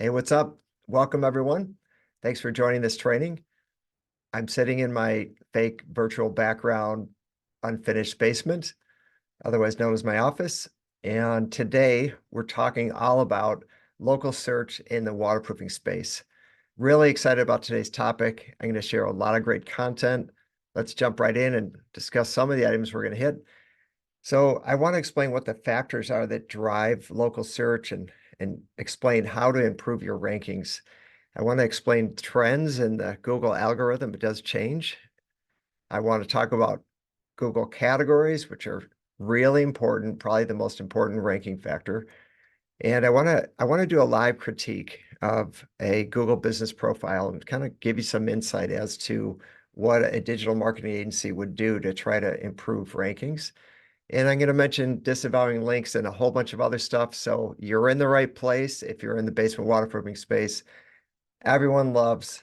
Hey, what's up? Welcome, everyone. Thanks for joining this training. I'm sitting in my fake virtual background, unfinished basement, otherwise known as my office. And today we're talking all about local search in the waterproofing space. Really excited about today's topic. I'm going to share a lot of great content. Let's jump right in and discuss some of the items we're going to hit. So I want to explain what the factors are that drive local search and explain how to improve your rankings. I want to explain trends in the Google algorithm. It does change. I want to talk about Google categories, which are really important, probably the most important ranking factor. And I want to do a live critique of a Google business profile and kind of give you some insight as to what a digital marketing agency would do to try to improve rankings. And I'm going to mention disavowing links and a whole bunch of other stuff. So you're in the right place if you're in the basement waterproofing space. Everyone loves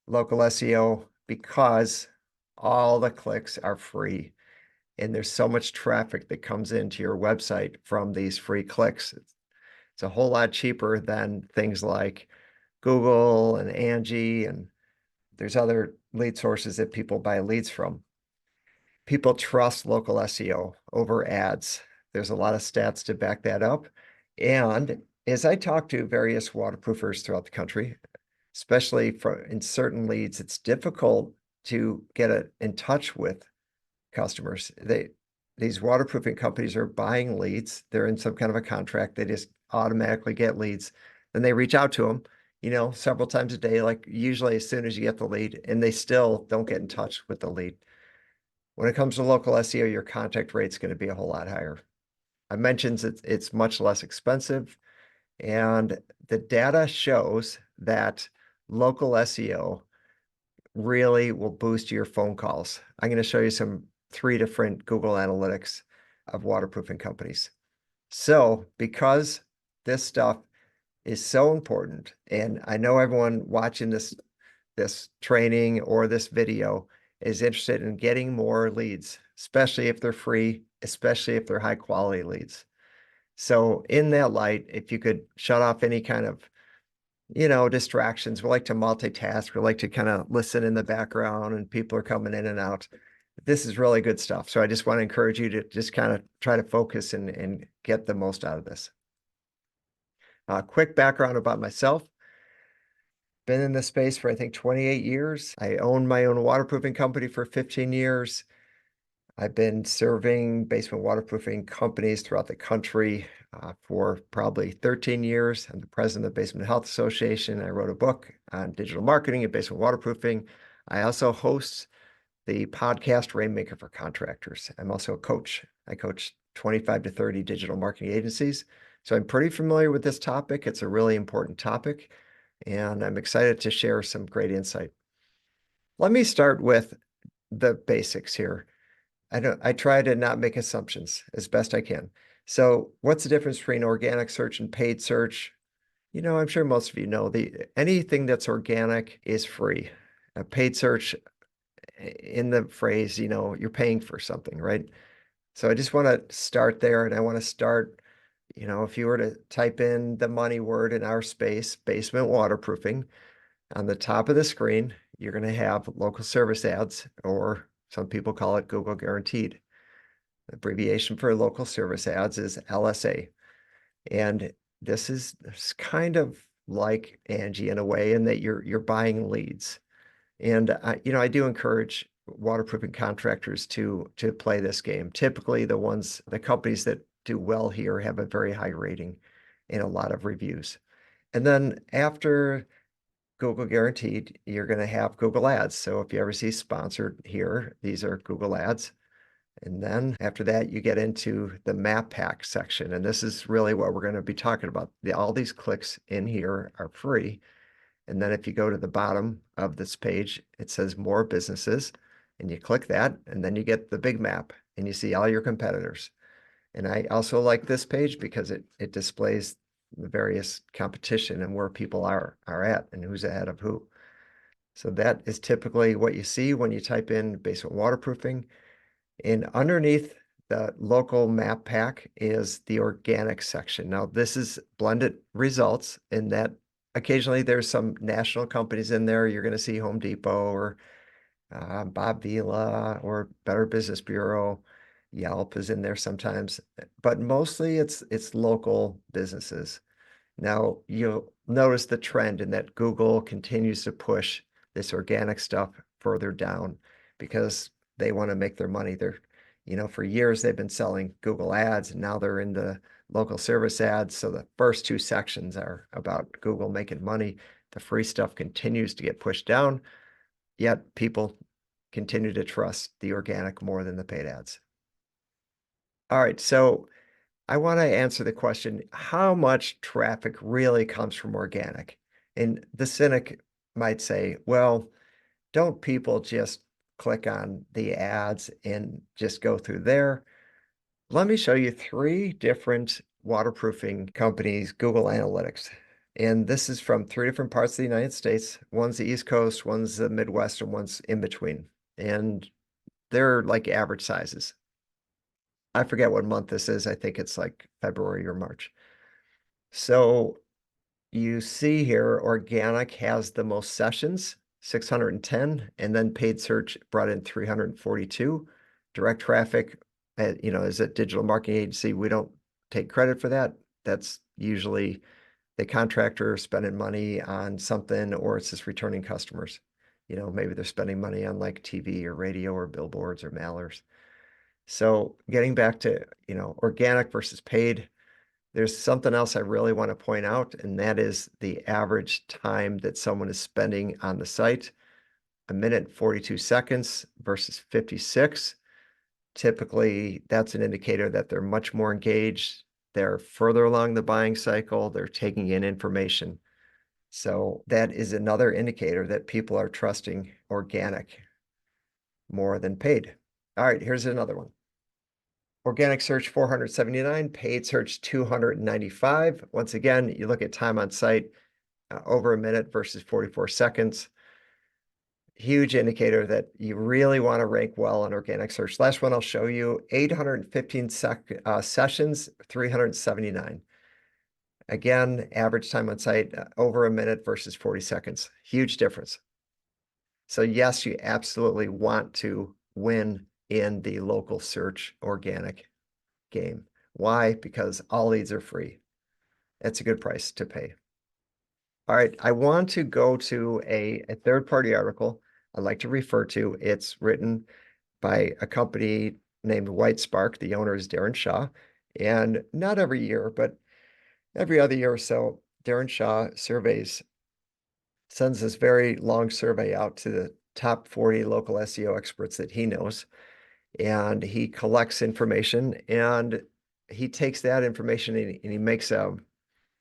local SEO because all the clicks are free. And there's so much traffic that comes into your website from these free clicks. It's a whole lot cheaper than things like Google and Angie, and there's other lead sources that people buy leads from. People trust local SEO over ads. There's a lot of stats to back that up. And as I talk to various waterproofers throughout the country, especially in certain leads, it's difficult to get in touch with customers. These waterproofing companies are buying leads. They're in some kind of a contract. They just automatically get leads. Then they reach out to them, several times a day, like usually as soon as you get the lead, and they still don't get in touch with the lead. When it comes to local SEO, your contact rate is going to be a whole lot higher. I mentioned it's much less expensive, and the data shows that local SEO really will boost your phone calls. I'm going to show you three different Google Analytics of waterproofing companies. So because this stuff is so important, and I know everyone watching this training or this video is interested in getting more leads, especially if they're free, especially if they're high quality leads. So in that light, if you could shut off any kind of, distractions, we like to multitask, we like to kind of listen in the background and people are coming in and out. This is really good stuff. So I just want to encourage you to just kind of try to focus and get the most out of this. Quick background about myself. Been in this space for, I think, 28 years. I own my own waterproofing company for 15 years. I've been serving basement waterproofing companies throughout the country for probably 13 years. I'm the president of the Basement Health Association. I wrote a book on digital marketing and basement waterproofing. I also host the podcast Rainmaker for Contractors. I'm also a coach. I coach 25 to 30 digital marketing agencies. So I'm pretty familiar with this topic. It's a really important topic, and I'm excited to share some great insight. Let me start with the basics here. I try to not make assumptions as best I can. So what's the difference between organic search and paid search? I'm sure most of you know anything that's organic is free. A paid search, in the phrase, you're paying for something, right? So I just want to start there, and I want to start, if you were to type in the money word in our space, basement waterproofing, on the top of the screen, you're going to have local service ads, or some people call it Google Guaranteed. The abbreviation for local service ads is LSA. And this is kind of like Angie in a way, in that you're buying leads. And I do encourage waterproofing contractors to play this game. Typically, the companies that do well here have a very high rating and a lot of reviews. And then after Google Guaranteed, you're going to have Google Ads. So if you ever see sponsored here, these are Google Ads. And then after that, you get into the map pack section. And this is really what we're going to be talking about. All these clicks in here are free. And then if you go to the bottom of this page, it says more businesses, and you click that, and then you get the big map and you see all your competitors. And I also like this page because it displays the various competition and where people are at and who's ahead of who. So that is typically what you see when you type in basement waterproofing. And underneath the local map pack is the organic section. Now, this is blended results, and that occasionally there's some national companies in there. You're going to see Home Depot or Bob Vila or Better Business Bureau. Yelp is in there sometimes, but mostly it's local businesses. Now you'll notice the trend in that Google continues to push this organic stuff further down because they want to make their money. For years they've been selling Google ads and now they're into local service ads. So the first two sections are about Google making money. The free stuff continues to get pushed down, yet people continue to trust the organic more than the paid ads. All right, so I want to answer the question, how much traffic really comes from organic? And the cynic might say, well, don't people just click on the ads and just go through there? Let me show you three different waterproofing companies, Google Analytics. And this is from three different parts of the United States. One's the East Coast, one's the Midwest, and one's in between. And they're like average sizes. I forget what month this is. I think it's like February or March. So you see here, organic has the most sessions, 610, and then paid search brought in 342. Direct traffic, as a digital marketing agency, we don't take credit for that. That's usually the contractor spending money on something, or it's just returning customers. Maybe they're spending money on like TV or radio or billboards or mailers. So getting back to, organic versus paid, there's something else I really want to point out, and that is the average time that someone is spending on the site. 1 minute 42 seconds versus 56. Typically, that's an indicator that they're much more engaged. They're further along the buying cycle. They're taking in information. So that is another indicator that people are trusting organic more than paid. All right, here's another one. Organic search 479, paid search 295. Once again, you look at time on site, over 1 minute versus 44 seconds. Huge indicator that you really want to rank well on organic search. Last one I'll show you, 815 sessions, 379. Again, average time on site, over 1 minute versus 40 seconds. Huge difference. So yes, you absolutely want to win in the local search organic game. Why? Because all leads are free. It's a good price to pay. All right, I want to go to a third-party article I'd like to refer to. It's written by a company named White Spark. The owner is Darren Shaw. And not every year, but every other year or so, Darren Shaw sends this very long survey out to the top 40 local SEO experts that he knows. And he collects information and he takes that information and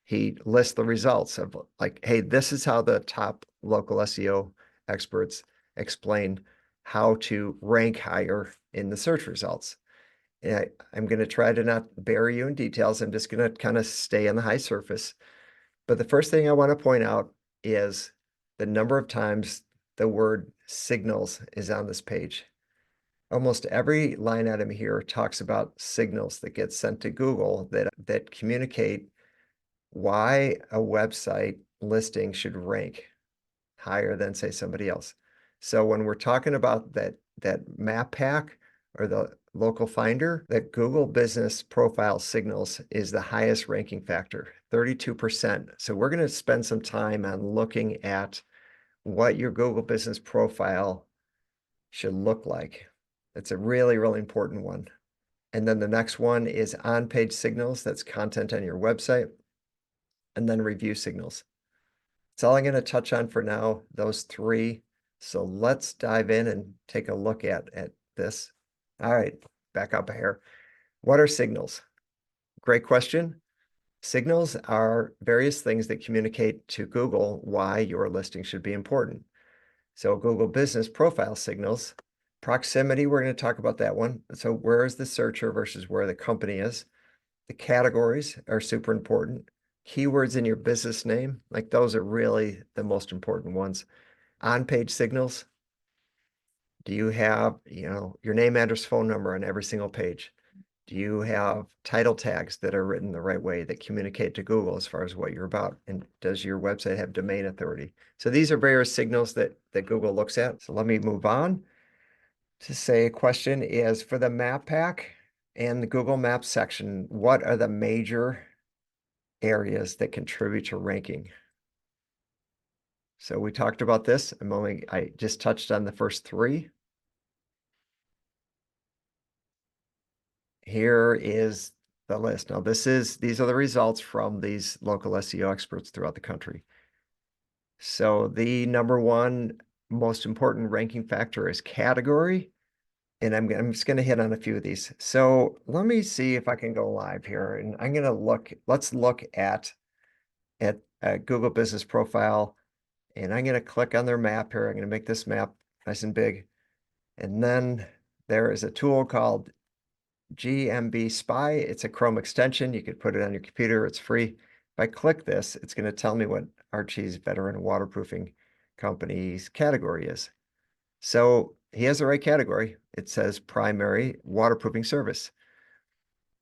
he lists the results of like, hey, this is how the top local SEO experts explain how to rank higher in the search results. And I'm going to try to not bury you in details. I'm just going to kind of stay on the high surface. But the first thing I want to point out is the number of times the word signals is on this page. Almost every line item here talks about signals that get sent to Google that communicate why a website listing should rank higher than, say, somebody else. So when we're talking about that map pack or the local finder, that Google Business Profile signals is the highest ranking factor, 32%. So we're going to spend some time on looking at what your Google Business Profile should look like. It's a really, really important one. And then the next one is on-page signals. That's content on your website. And then review signals. That's all I'm going to touch on for now, those three. So let's dive in and take a look at this. All right, back up here. What are signals? Great question. Signals are various things that communicate to Google why your listing should be important. So Google Business Profile signals. Proximity, we're going to talk about that one. So where is the searcher versus where the company is? The categories are super important. Keywords in your business name, like those are really the most important ones. On-page signals. Do you have, your name, address, phone number on every single page? Do you have title tags that are written the right way that communicate to Google as far as what you're about? And does your website have domain authority? So these are various signals that Google looks at. So let me move on to say a question is for the map pack and the Google Maps section, what are the major areas that contribute to ranking? So we talked about this. I just touched on the first three. Here is the list. Now these are the results from these local SEO experts throughout the country. So the number one most important ranking factor is category. And I'm just going to hit on a few of these. So let me see if I can go live here. And I'm going to let's look at a Google Business Profile. And I'm going to click on their map here. I'm going to make this map nice and big. And then there is a tool called GMB Spy. It's a Chrome extension. You could put it on your computer. It's free. If I click this, it's going to tell me what Archie's Veteran Waterproofing Company's category is. So he has the right category. It says primary waterproofing service.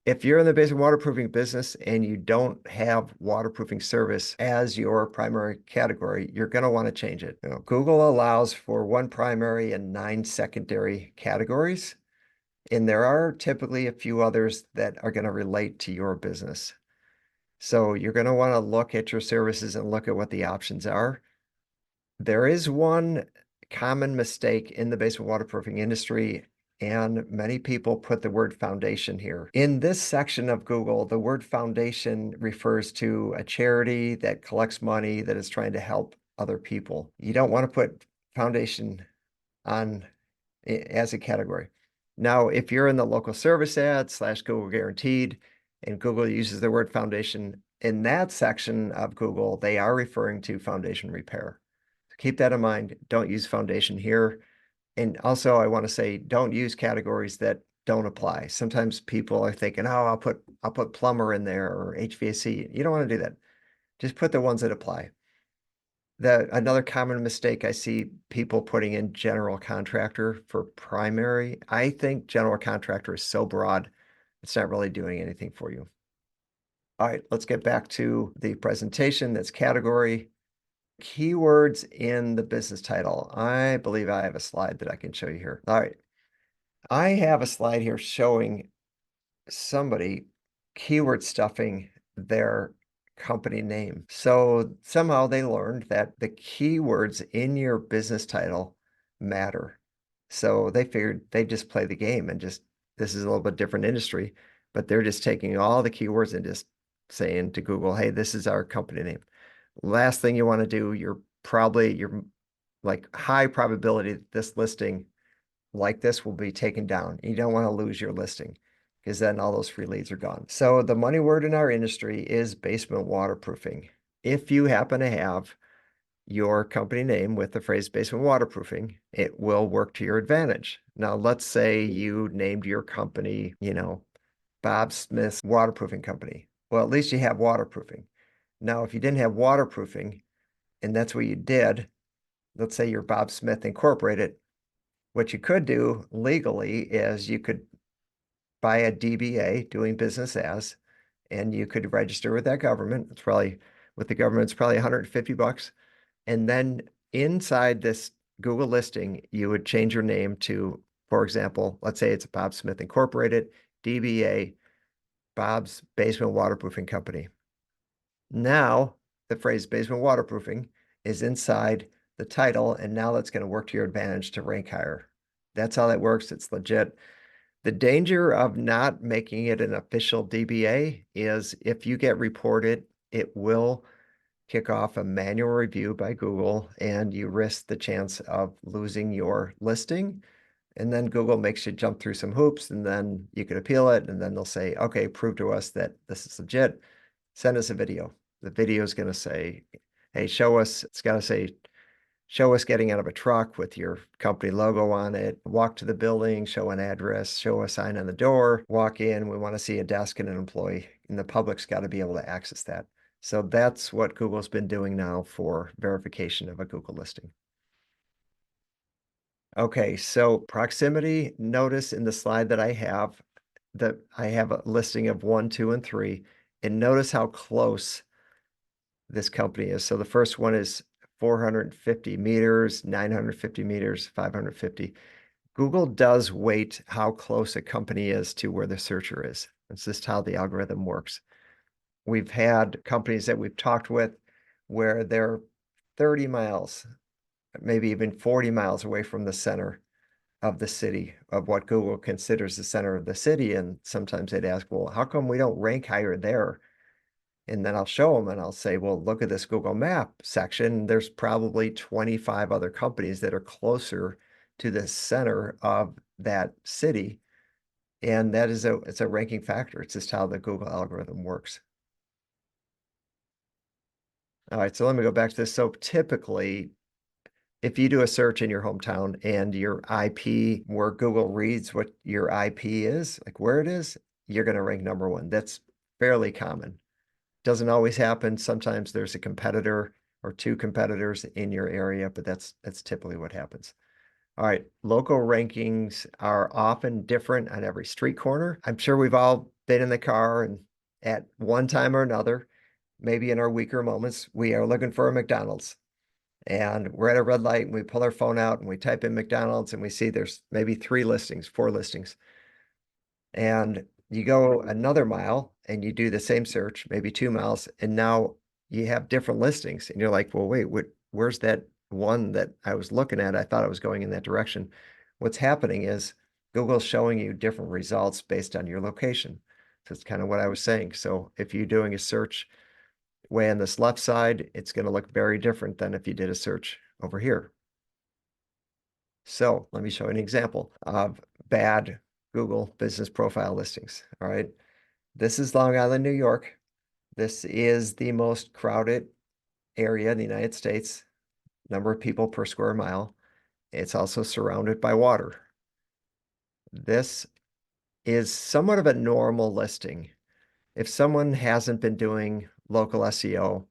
If you're in the basement waterproofing business and you don't have waterproofing service as your primary category, you're going to want to change it. Google allows for 1 primary and 9 secondary categories. And there are typically a few others that are going to relate to your business. So you're going to want to look at your services and look at what the options are. There is one common mistake in the basement waterproofing industry, and many people put the word foundation here. In this section of Google, the word foundation refers to a charity that collects money that is trying to help other people. You don't want to put foundation on as a category. Now, if you're in the local service ad / Google Guaranteed, and Google uses the word foundation in that section of Google, they are referring to foundation repair. So keep that in mind. Don't use foundation here. And also, I want to say, don't use categories that don't apply. Sometimes people are thinking, oh, I'll put plumber in there or HVAC. You don't want to do that. Just put the ones that apply. Another common mistake I see people putting in general contractor for primary. I think general contractor is so broad, it's not really doing anything for you. All right, let's get back to the presentation. That's category. Keywords in the business title. I believe I have a slide that I can show you here. All right. I have a slide here showing somebody keyword stuffing their company name. So somehow they learned that the keywords in your business title matter. So they figured they'd just play the game and this is a little bit different industry, but they're just taking all the keywords and just saying to Google, hey, this is our company name. Last thing you want to do, you're like high probability that this listing like this will be taken down. You don't want to lose your listing because then all those free leads are gone. So the money word in our industry is basement waterproofing. If you happen to have your company name with the phrase basement waterproofing, it will work to your advantage. Now, let's say you named your company, Bob Smith's Waterproofing Company. Well, at least you have waterproofing. Now, if you didn't have waterproofing and that's what you did, let's say you're Bob Smith Incorporated, what you could do legally is you could buy a DBA, doing business as, and you could register with that government. It's probably, with the government, it's probably $150. And then inside this Google listing, you would change your name to, for example, let's say it's Bob Smith Incorporated, DBA, Bob's Basement Waterproofing Company. Now, the phrase basement waterproofing is inside the title, and now that's going to work to your advantage to rank higher. That's how that works. It's legit. The danger of not making it an official DBA is if you get reported, it will kick off a manual review by Google, and you risk the chance of losing your listing. And then Google makes you jump through some hoops, and then you can appeal it, and then they'll say, okay, prove to us that this is legit. Send us a video. The video is going to say, hey, show us, it's got to say, show us getting out of a truck with your company logo on it, walk to the building, show an address, show a sign on the door, walk in, we want to see a desk and an employee, and the public's got to be able to access that. So that's what Google's been doing now for verification of a Google listing. Okay, so proximity, notice in the slide that I have, I have a listing of 1, 2, and 3, and notice how close this company is. So the first one is 450 meters, 950 meters, 550. Google does weight how close a company is to where the searcher is. It's just how the algorithm works. We've had companies that we've talked with where they're 30 miles, maybe even 40 miles away from the center of the city, of what Google considers the center of the city. And sometimes they'd ask, well, how come we don't rank higher there? And then I'll show them and I'll say, well, look at this Google Map section. There's probably 25 other companies that are closer to the center of that city. And that is it's a ranking factor. It's just how the Google algorithm works. All right, so let me go back to this. So typically, if you do a search in your hometown and your IP, where Google reads what your IP is, like where it is, you're going to rank number one. That's fairly common. Doesn't always happen. Sometimes there's a competitor or two competitors in your area, but that's typically what happens. All right, local rankings are often different on every street corner. I'm sure we've all been in the car and at one time or another, maybe in our weaker moments, we are looking for a McDonald's and we're at a red light and we pull our phone out and we type in McDonald's and we see there's maybe 3 listings, 4 listings. And you go another mile and you do the same search, maybe 2 miles, and now you have different listings. And you're like, well, wait, where's that one that I was looking at? I thought I was going in that direction. What's happening is Google's showing you different results based on your location. So it's kind of what I was saying. So if you're doing a search way on this left side, it's going to look very different than if you did a search over here. So let me show you an example of bad Google business profile listings. All right. This is Long Island, New York. This is the most crowded area in the United States, number of people per square mile. It's also surrounded by water. This is somewhat of a normal listing. If someone hasn't been doing local SEO,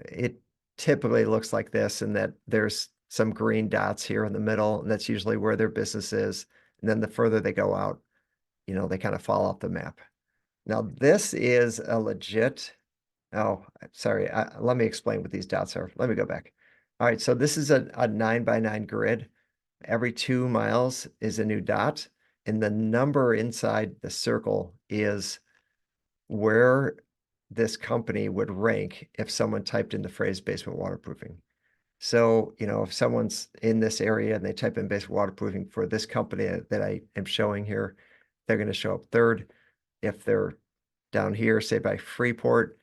it typically looks like this, and that there's some green dots here in the middle, and that's usually where their business is. And then the further they go out, they kind of fall off the map. Now, this is a legit, oh, sorry, let me explain what these dots are. Let me go back. All right, so this is a 9x9 grid. Every 2 miles is a new dot, and the number inside the circle is where this company would rank if someone typed in the phrase basement waterproofing. So, if someone's in this area and they type in basement waterproofing for this company that I am showing here, they're going to show up third. If they're down here, say by Freeport,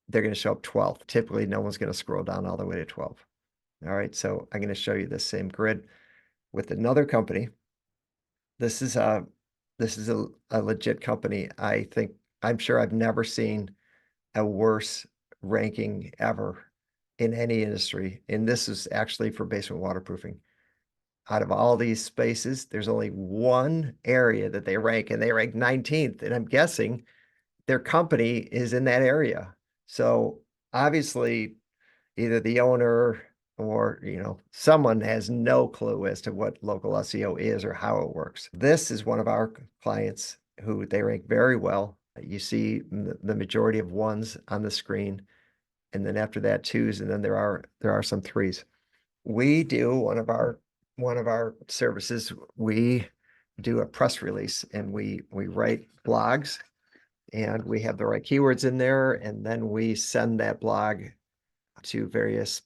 they're going to show up 12th. Typically, no one's going to scroll down all the way to 12. All right, so I'm going to show you this same grid with another company. This is a legit company. I'm sure I've never seen a worse ranking ever in any industry. And this is actually for basement waterproofing. Out of all these spaces, there's only one area that they rank, and they rank 19th. And I'm guessing their company is in that area. So obviously, either the owner or someone has no clue as to what local SEO is or how it works. This is one of our clients who they rank very well. You see the majority of ones on the screen, and then after that twos, and then there are some threes. We do one of our services. We do a press release and we write blogs and we have the right keywords in there, and then we send that blog to various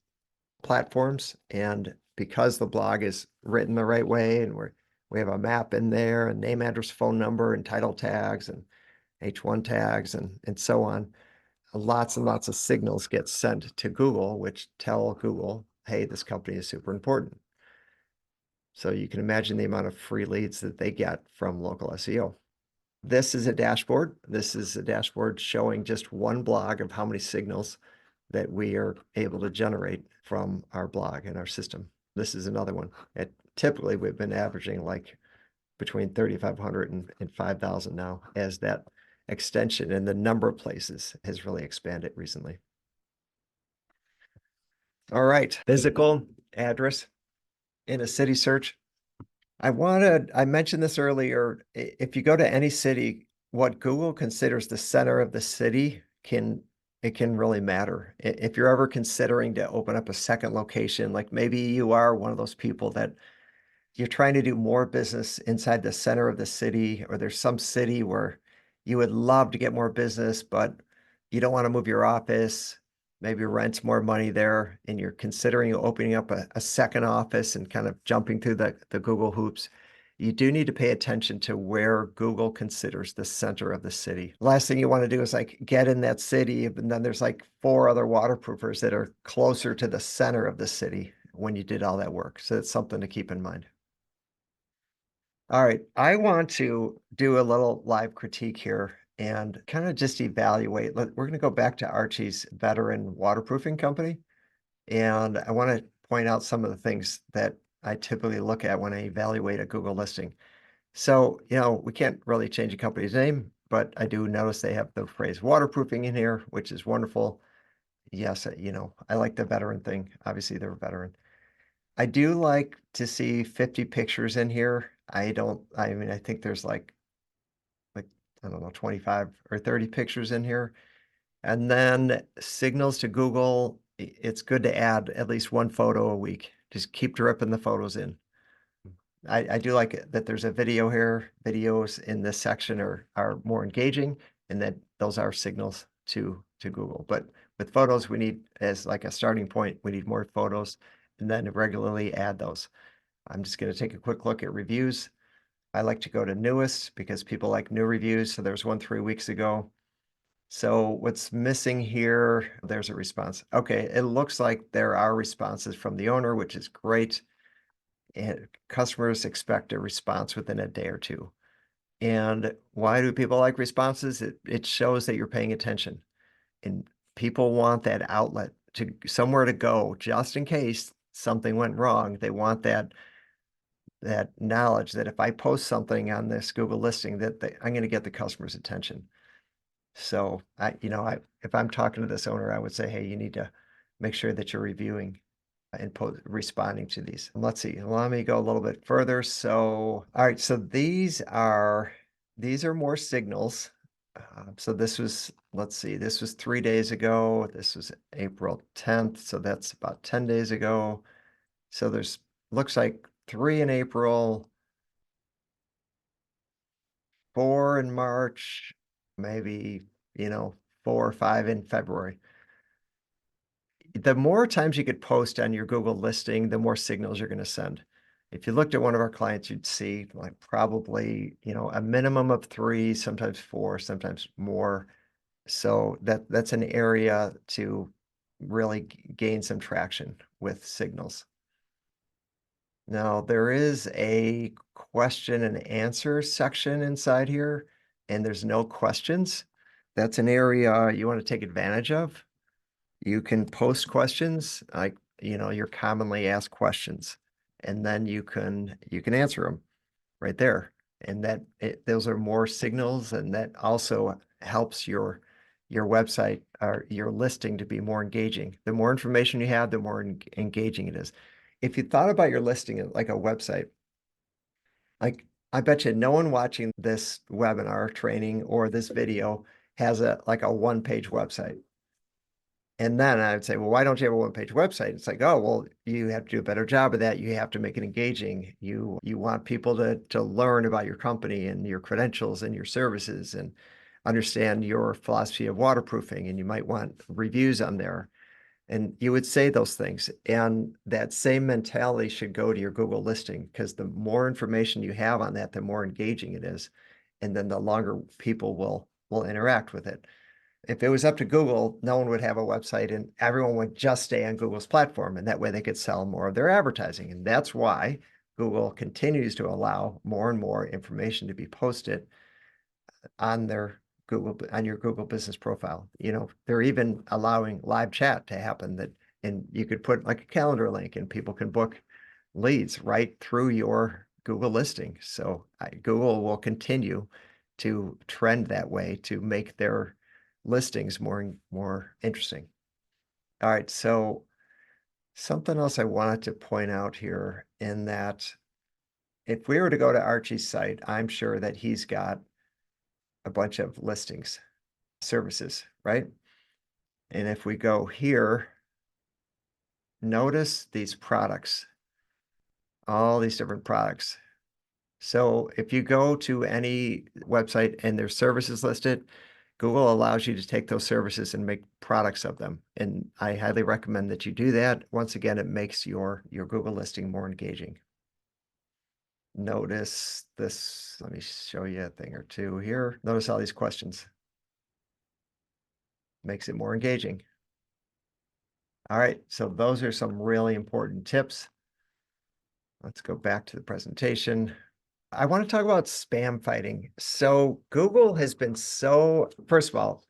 platforms. And because the blog is written the right way and we have a map in there and name, address, phone number, and title tags and H1 tags and so on, lots and lots of signals get sent to Google, which tell Google, hey, this company is super important. So you can imagine the amount of free leads that they get from local SEO. This is a dashboard. This is a dashboard showing just one blog of how many signals that we are able to generate from our blog and our system. This is another one. Typically, we've been averaging like between 3,500 and 5,000 now, as that extension and the number of places has really expanded recently. All right, physical address in a city search. I mentioned this earlier. If you go to any city, what Google considers the center of the city it can really matter. If you're ever considering to open up a second location, like maybe you are one of those people that you're trying to do more business inside the center of the city, or there's some city where you would love to get more business, but you don't want to move your office, maybe rent more money there, and you're considering opening up a second office and kind of jumping through the Google hoops. You do need to pay attention to where Google considers the center of the city. Last thing you want to do is like get in that city, and then there's like four other waterproofers that are closer to the center of the city when you did all that work. So it's something to keep in mind. All right, I want to do a little live critique here and kind of just evaluate. We're going to go back to Archie's veteran waterproofing company, and I want to point out some of the things that I typically look at when I evaluate a Google listing. So, we can't really change a company's name, but I do notice they have the phrase waterproofing in here, which is wonderful. Yes, I like the veteran thing. Obviously, they're a veteran. I do like to see 50 pictures in here. I mean, I think there's like, I don't know, 25 or 30 pictures in here. And then signals to Google, it's good to add at least one photo a week. Just keep dripping the photos in. I do like it that there's a video here. Videos in this section are more engaging, and that those are signals to Google. But with photos, we need, as like a starting point, we need more photos, and then regularly add those. I'm just going to take a quick look at reviews. I like to go to newest because people like new reviews. So there's one 3 weeks ago. So what's missing here? There's a response. Okay, it looks like there are responses from the owner, which is great. And customers expect a response within a day or two. And why do people like responses? It shows that you're paying attention, and people want that outlet to somewhere to go just in case something went wrong. They want that knowledge that if I post something on this Google listing, that I'm going to get the customer's attention. So if I'm talking to this owner, I would say, hey, you need to make sure that you're reviewing and responding to these. And let's see, let me go a little bit further. So, all right, so these are more signals. So this was, let's see, this was 3 days ago. This was April 10th. So that's about 10 days ago. So looks like 3 in April, 4 in March, maybe, 4 or 5 in February. The more times you could post on your Google listing, the more signals you're going to send. If you looked at one of our clients, you'd see like probably, a minimum of 3, sometimes 4, sometimes more. So that's an area to really gain some traction with signals. Now, there is a question and answer section inside here, and there's no questions. That's an area you want to take advantage of. You can post questions, like, your commonly asked questions, and then you can answer them right there. And those are more signals, and that also helps your website or your listing to be more engaging. The more information you have, the more engaging it is. If you thought about your listing like a website, like I bet you no one watching this webinar training or this video has a one-page website. And then I would say, well, why don't you have a one-page website? It's like, oh, well, you have to do a better job of that. You have to make it engaging. You want people to learn about your company and your credentials and your services and understand your philosophy of waterproofing. And you might want reviews on there. And you would say those things. And that same mentality should go to your Google listing, because the more information you have on that, the more engaging it is. And then the longer people will interact with it. If it was up to Google, no one would have a website and everyone would just stay on Google's platform, and that way they could sell more of their advertising. And that's why Google continues to allow more and more information to be posted on your Google business profile. They're even allowing live chat to happen, and you could put like a calendar link and people can book leads right through your Google listing. So Google will continue to trend that way to make their listings more interesting. All right, so something else I wanted to point out here in that if we were to go to Archie's site, I'm sure that he's got a bunch of listings, services, right? And if we go here, notice these products, all these different products. So if you go to any website and there's services listed, Google allows you to take those services and make products of them. And I highly recommend that you do that. Once again, it makes your Google listing more engaging. Notice this, let me show you a thing or two here. Notice all these questions. Makes it more engaging. All right, so those are some really important tips. Let's go back to the presentation. I want to talk about spam fighting. So Google has been first of all,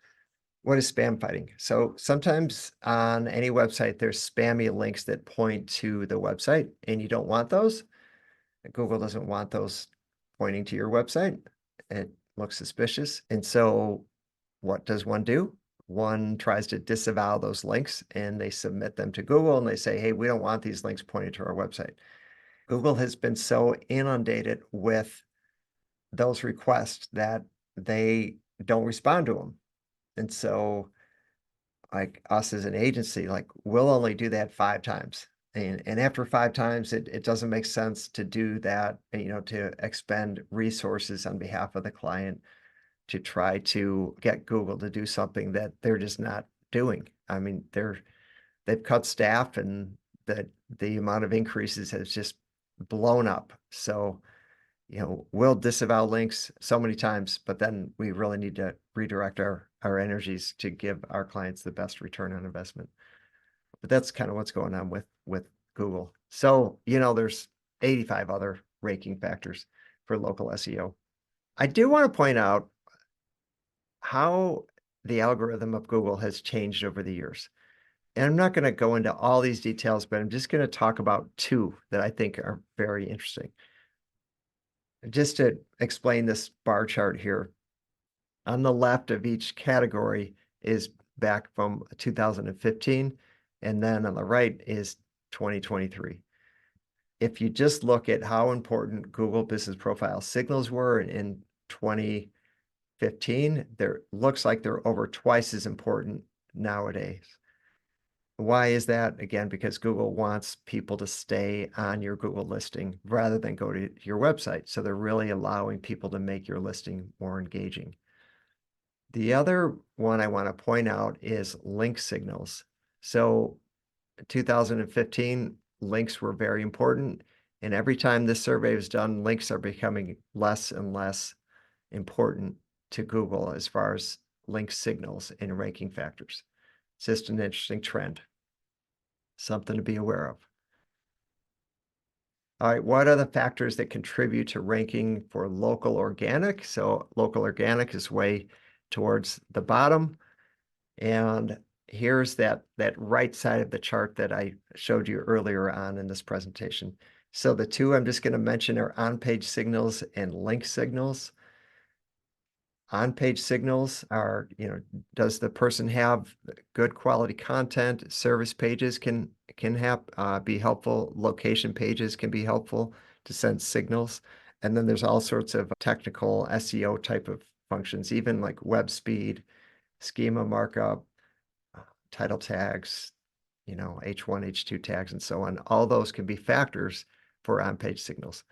what is spam fighting? So sometimes on any website, there's spammy links that point to the website, and you don't want those. Google doesn't want those pointing to your website. It looks suspicious. And so what does one do? One tries to disavow those links and they submit them to Google and they say, hey, we don't want these links pointing to our website. Google has been so inundated with those requests that they don't respond to them. And so like us as an agency, like we'll only do that 5 times. And after 5 times, it doesn't make sense to do that, to expend resources on behalf of the client to try to get Google to do something that they're just not doing. I mean, they've cut staff and the amount of increases has just blown up. So, we'll disavow links so many times, but then we really need to redirect our energies to give our clients the best return on investment. But that's kind of what's going on with Google. So, there's 85 other ranking factors for local SEO. I do want to point out how the algorithm of Google has changed over the years. And I'm not going to go into all these details, but I'm just going to talk about 2 that I think are very interesting. Just to explain this bar chart here, on the left of each category is back from 2015, and then on the right is 2023. If you just look at how important Google Business Profile signals were in 2015, there looks like they're over twice as important nowadays. Why is that? Again, because Google wants people to stay on your Google listing rather than go to your website. So they're really allowing people to make your listing more engaging. The other one I want to point out is link signals. So 2015, links were very important. And every time this survey was done, links are becoming less and less important to Google as far as link signals and ranking factors. It's just an interesting trend, something to be aware of. All right, what are the factors that contribute to ranking for local organic? So local organic is way towards the bottom. And here's that right side of the chart that I showed you earlier on in this presentation. So the 2 I'm just going to mention are on-page signals and link signals. On-page signals are, does the person have good quality content? Service pages can have be helpful. Location pages can be helpful to send signals. And then there's all sorts of technical SEO type of functions, even like web speed, schema markup, title tags, H1, H2 tags, and so on. All those can be factors for on-page signals.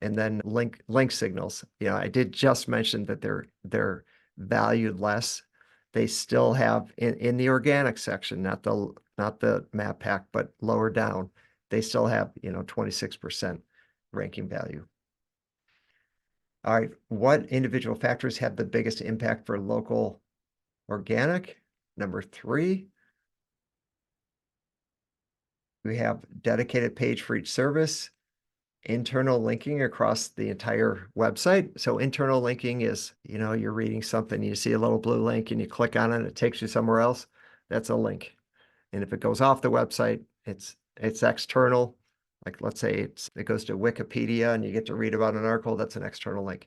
And then link signals. I did just mention that they're valued less. They still have in the organic section, not the map pack, but lower down, they still have 26% ranking value. All right, what individual factors have the biggest impact for local organic? Number 3, we have dedicated page for each service. Internal linking across the entire website. So internal linking is, you're reading something, you see a little blue link and you click on it, it takes you somewhere else. That's a link. And if it goes off the website, it's external. Like let's say it goes to Wikipedia and you get to read about an article, that's an external link.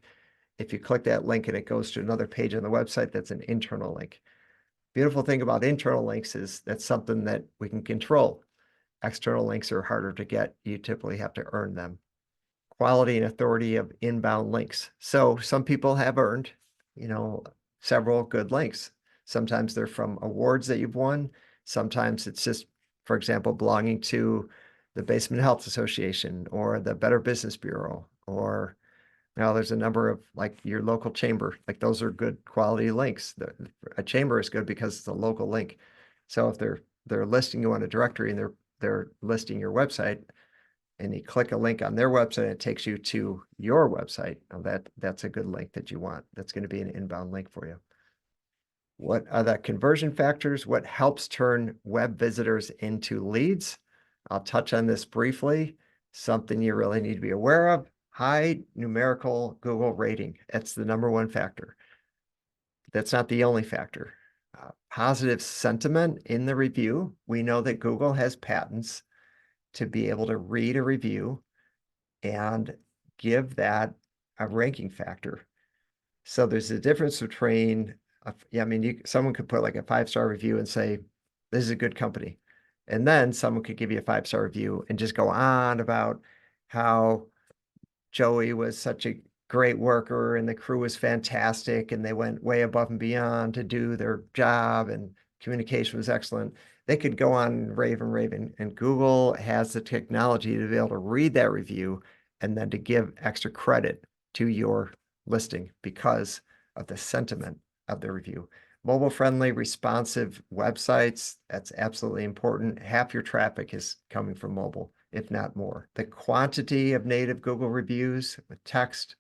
If you click that link and it goes to another page on the website, that's an internal link. Beautiful thing about internal links is that's something that we can control. External links are harder to get. You typically have to earn them. quality and authority of inbound links. So some people have earned, several good links. Sometimes they're from awards that you've won. Sometimes it's just, for example, belonging to the Basement Health Association or the Better Business Bureau, or there's a number of like your local chamber. Like those are good quality links. A chamber is good because it's a local link. So if they're listing you on a directory and they're listing your website, and you click a link on their website, it takes you to your website. That's a good link that you want. That's going to be an inbound link for you. What are the conversion factors? What helps turn web visitors into leads? I'll touch on this briefly. Something you really need to be aware of. High numerical Google rating. That's the number one factor. That's not the only factor. Positive sentiment in the review. We know that Google has patents to be able to read a review and give that a ranking factor. So there's a difference between, someone could put like a 5-star review and say, this is a good company. And then someone could give you a 5-star review and just go on about how Joey was such a great worker and the crew was fantastic and they went way above and beyond to do their job and communication was excellent. They could go on and rave and rave, and Google has the technology to be able to read that review and then to give extra credit to your listing because of the sentiment of the review. Mobile-friendly, responsive websites, that's absolutely important. Half your traffic is coming from mobile, if not more. The quantity of native Google reviews with text,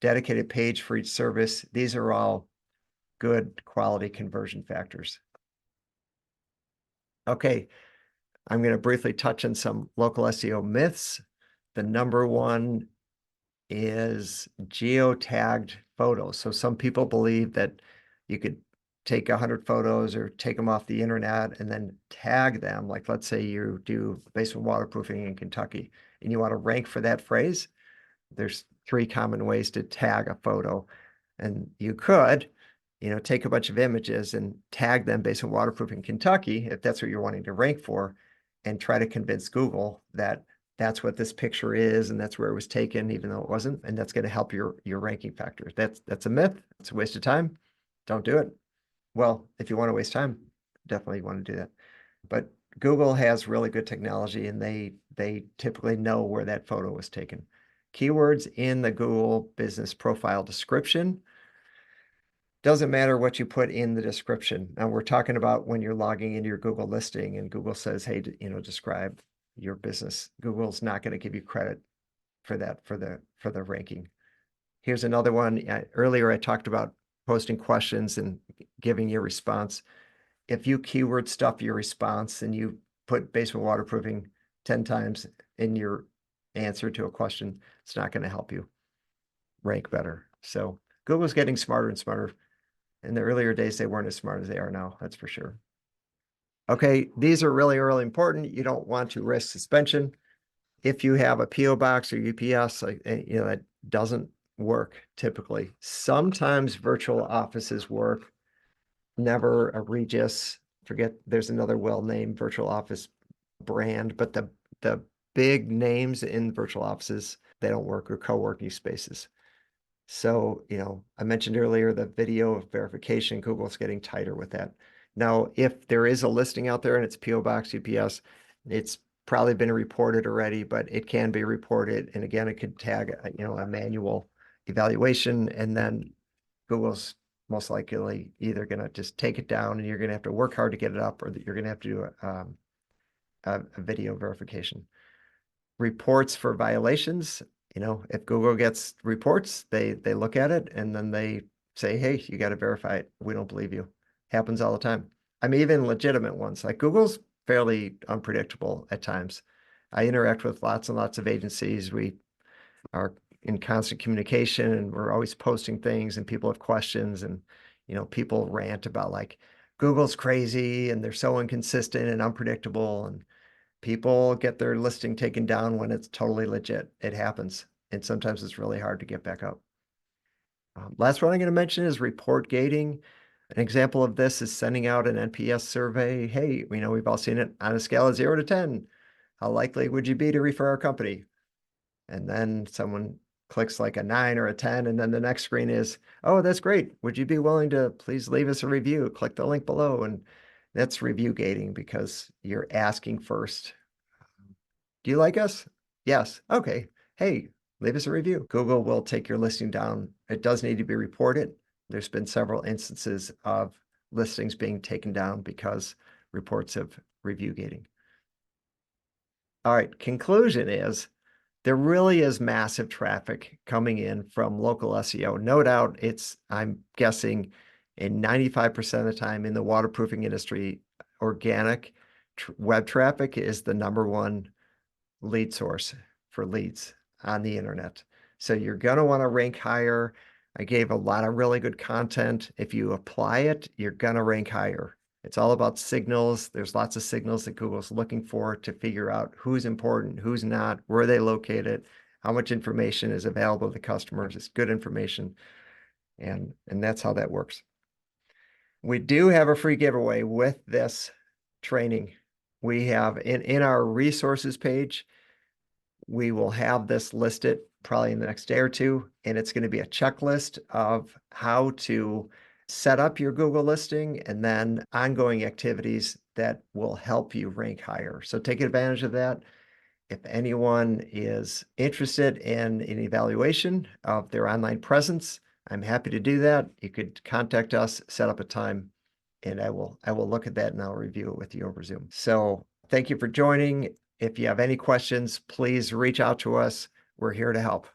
dedicated page for each service, these are all good quality conversion factors. Okay, I'm going to briefly touch on some local SEO myths. The number one is geotagged photos. So some people believe that you could take 100 photos or take them off the internet and then tag them. Like let's say you do basement waterproofing in Kentucky and you want to rank for that phrase. There's 3 common ways to tag a photo. And you could, take a bunch of images and tag them basement waterproofing Kentucky, if that's what you're wanting to rank for, and try to convince Google that that's what this picture is and that's where it was taken, even though it wasn't. And that's going to help your ranking factor. That's a myth. It's a waste of time. Don't do it. Well, if you want to waste time, definitely want to do that. But Google has really good technology and they typically know where that photo was taken. Keywords in the Google business profile description. Doesn't matter what you put in the description. Now we're talking about when you're logging into your Google listing and Google says, hey, describe your business. Google's not going to give you credit for that, for the ranking. Here's another one. Earlier I talked about posting questions and giving your response. If you keyword stuff your response and you put basement waterproofing 10 times in your answer to a question, it's not going to help you rank better. So Google's getting smarter and smarter. In the earlier days, they weren't as smart as they are now, that's for sure. Okay, these are really, really important. You don't want to risk suspension. If you have a PO box or UPS, that doesn't work typically. Sometimes virtual offices work, never a Regis. Forget, there's another well-named virtual office brand, but the big names in virtual offices, they don't work, or co-working spaces. So, I mentioned earlier the video verification, Google's getting tighter with that. Now, if there is a listing out there and it's PO Box, UPS, it's probably been reported already, but it can be reported. And again, it could tag, a manual evaluation, and then Google's most likely either going to just take it down and you're going to have to work hard to get it up, or that you're going to have to do a video verification. Reports for violations. If Google gets reports, they look at it and then they say, hey, you got to verify it. We don't believe you. Happens all the time. I mean, even legitimate ones. Like Google's fairly unpredictable at times. I interact with lots and lots of agencies. We are in constant communication and we're always posting things and people have questions and, people rant about like Google's crazy and they're so inconsistent and unpredictable, and people get their listing taken down when it's totally legit. It happens. And sometimes it's really hard to get back up. Last one I'm going to mention is report gating. An example of this is sending out an NPS survey. Hey, we've all seen it on a scale of 0 to 10. How likely would you be to refer our company? And then someone clicks like a 9 or a 10, and then the next screen is, oh, that's great. Would you be willing to please leave us a review? Click the link below. And that's review gating because you're asking first. Do you like us? Yes. Okay. Hey, leave us a review. Google will take your listing down. It does need to be reported. There's been several instances of listings being taken down because reports of review gating. All right, conclusion is there really is massive traffic coming in from local SEO. No doubt I'm guessing in 95% of the time in the waterproofing industry, organic web traffic is the #1 lead source for leads on the internet. So you're going to want to rank higher. I gave a lot of really good content. If you apply it, you're going to rank higher. It's all about signals. There's lots of signals that Google's looking for to figure out who's important, who's not, where are they located, how much information is available to customers. It's good information. And that's how that works. We do have a free giveaway with this training. We have in our resources page, we will have this listed probably in the next day or two, and it's going to be a checklist of how to set up your Google listing and then ongoing activities that will help you rank higher. So take advantage of that. If anyone is interested in an evaluation of their online presence, I'm happy to do that. You could contact us, set up a time, and I will look at that and I'll review it with you over Zoom. So thank you for joining. If you have any questions, please reach out to us. We're here to help.